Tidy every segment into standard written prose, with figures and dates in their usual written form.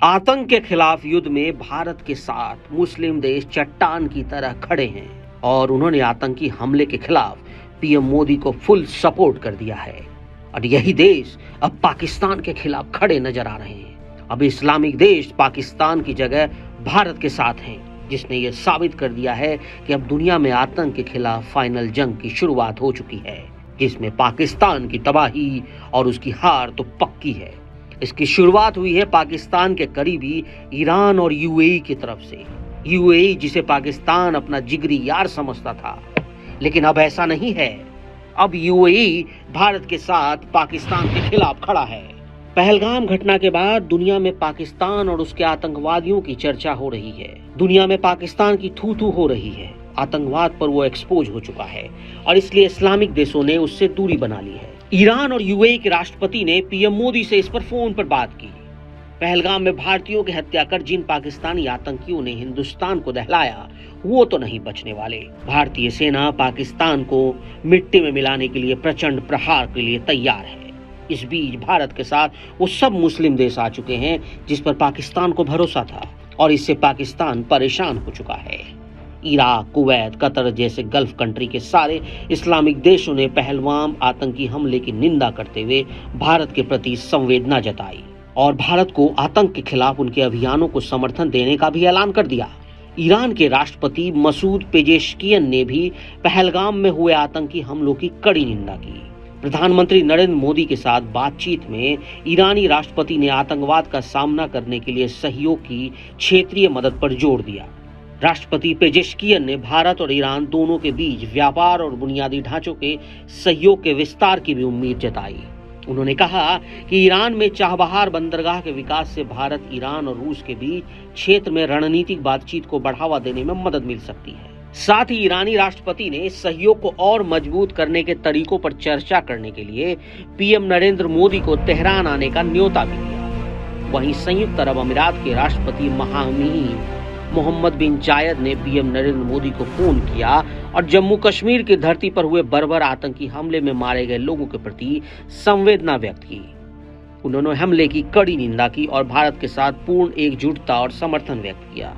आतंक के खिलाफ युद्ध में भारत के साथ मुस्लिम देश चट्टान की तरह खड़े हैं और उन्होंने आतंकी हमले के खिलाफ पीएम मोदी को फुल सपोर्ट कर दिया है। और यही देश अब पाकिस्तान के खिलाफ खड़े नजर आ रहे हैं। अब इस्लामिक देश पाकिस्तान की जगह भारत के साथ हैं, जिसने ये साबित कर दिया है कि अब दुनिया में आतंक के खिलाफ फाइनल जंग की शुरुआत हो चुकी है, जिसमें पाकिस्तान की तबाही और उसकी हार तो पक्की है। इसकी शुरुआत हुई है पाकिस्तान के करीबी ईरान और यूएई की तरफ से। यूएई जिसे पाकिस्तान अपना जिगरी यार समझता था, लेकिन अब ऐसा नहीं है। अब यूएई भारत के साथ पाकिस्तान के खिलाफ खड़ा है। पहलगाम घटना के बाद दुनिया में पाकिस्तान और उसके आतंकवादियों की चर्चा हो रही है। दुनिया में पाकिस्तान की थू थू हो रही है। आतंकवाद पर वो एक्सपोज हो चुका है और इसलिए इस्लामिक देशों ने उससे दूरी बना ली है। ईरान और यूएई के राष्ट्रपति ने पीएम मोदी से इस पर फोन पर बात की। पहलगाम में भारतीयों की हत्या कर जिन पाकिस्तानी आतंकियों ने हिंदुस्तान को दहलाया, वो तो नहीं बचने वाले। भारतीय सेना पाकिस्तान को मिट्टी में मिलाने के लिए प्रचंड प्रहार के लिए तैयार है। इस बीच भारत के साथ वो सब मुस्लिम देश आ चुके हैं जिस पर पाकिस्तान को भरोसा था, और इससे पाकिस्तान परेशान हो चुका है। इराक, कुवैत, कतर जैसे गल्फ कंट्री के सारे इस्लामिक देशों ने पहलगाम आतंकी हमले की निंदा करते हुए भारत के प्रति संवेदना जताई और भारत को आतंक के खिलाफ उनके अभियानों को समर्थन देने का भी ऐलान कर दिया। ईरान के राष्ट्रपति मसूद पेजेश्कियन ने भी पहलगाम में हुए आतंकी हमलों की कड़ी निंदा की। प्रधानमंत्री नरेंद्र मोदी के साथ बातचीत में ईरानी राष्ट्रपति ने आतंकवाद का सामना करने के लिए सहयोग की क्षेत्रीय मदद पर जोर दिया। राष्ट्रपति पेजेश्कियन ने भारत और ईरान दोनों के बीच व्यापार और बुनियादी ढांचों के सहयोग के विस्तार की भी उम्मीद जताई। उन्होंने कहा कि ईरान में चाबहार बंदरगाह के विकास से भारत, ईरान और रूस के बीच क्षेत्र में रणनीतिक बातचीत को बढ़ावा देने में मदद मिल सकती है। साथ ही ईरानी राष्ट्रपति ने सहयोग को और मजबूत करने के तरीकों पर चर्चा करने के लिए पीएम नरेंद्र मोदी को तेहरान आने का न्योता भी दिया। वहीं संयुक्त अरब अमीरात के राष्ट्रपति महामहिम मोहम्मद बिन जायद ने पीएम नरेंद्र मोदी को फोन किया और जम्मू कश्मीर की धरती पर हुए बर्बर आतंकी हमले में मारे गए लोगों के प्रति संवेदना व्यक्त की। उन्होंने हमले की कड़ी निंदा की और भारत के साथ पूर्ण एकजुटता और समर्थन व्यक्त किया।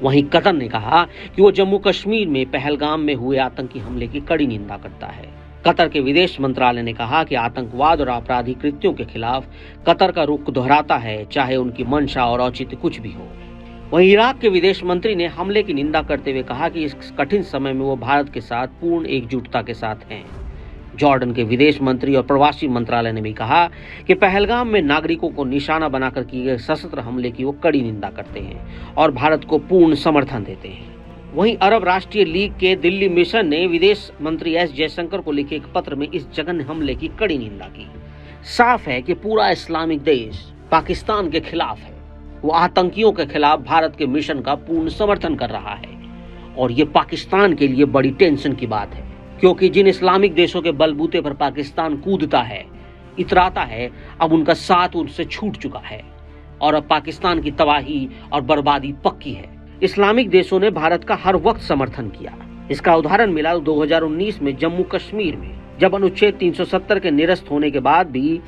वहीं कतर ने कहा कि वो जम्मू कश्मीर में पहलगाम में हुए आतंकी हमले की कड़ी निंदा करता है। कतर के विदेश मंत्रालय ने कहा कि आतंकवाद और आपराधिक कृत्यों के खिलाफ कतर का रुख दोहराता है, चाहे उनकी मंशा और औचित्य कुछ भी हो। वहीं इराक के विदेश मंत्री ने हमले की निंदा करते हुए कहा कि इस कठिन समय में वो भारत के साथ पूर्ण एकजुटता के साथ हैं। जॉर्डन के विदेश मंत्री और प्रवासी मंत्रालय ने भी कहा कि पहलगाम में नागरिकों को निशाना बनाकर किए गए सशस्त्र हमले की वो कड़ी निंदा करते हैं और भारत को पूर्ण समर्थन देते हैं। वहीं अरब राष्ट्रीय लीग के दिल्ली मिशन ने विदेश मंत्री एस जयशंकर को लिखे एक पत्र में इस जघन्य हमले की कड़ी निंदा की। साफ है कि पूरा इस्लामिक देश पाकिस्तान के खिलाफ है। वो आतंकियों के खिलाफ भारत के मिशन का पूर्ण समर्थन कर रहा है और ये पाकिस्तान के लिए बड़ी टेंशन की बात है, क्योंकि जिन इस्लामिक देशों के बलबूते पर पाकिस्तान कूदता है, इतराता है, अब उनका साथ उनसे छूट चुका है और अब पाकिस्तान की तबाही और बर्बादी पक्की है। इस्लामिक देशों ने भारत का हर वक्त समर्थन किया। इसका उदाहरण मिला 2019 में जम्मू कश्मीर में, जब अनुच्छेद 370 के निरस्त होने के बाद भी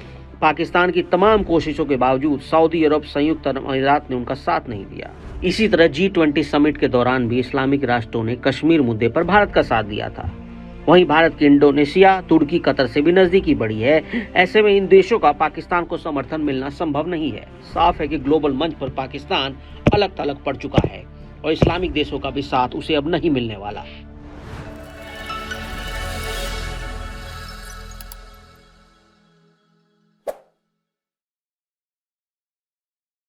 पाकिस्तान की तमाम कोशिशों के बावजूद सऊदी अरब, संयुक्त अरब अमीरात ने उनका साथ नहीं दिया। इसी तरह G20 समिट के दौरान भी इस्लामिक राष्ट्रों ने कश्मीर मुद्दे पर भारत का साथ दिया था। वहीं भारत की इंडोनेशिया, तुर्की, कतर से भी नजदीकी बढ़ी है। ऐसे में इन देशों का पाकिस्तान को समर्थन मिलना संभव नहीं है। साफ है कि ग्लोबल मंच पर पाकिस्तान अलग थलग पड़ चुका है और इस्लामिक देशों का भी साथ उसे अब नहीं मिलने वाला।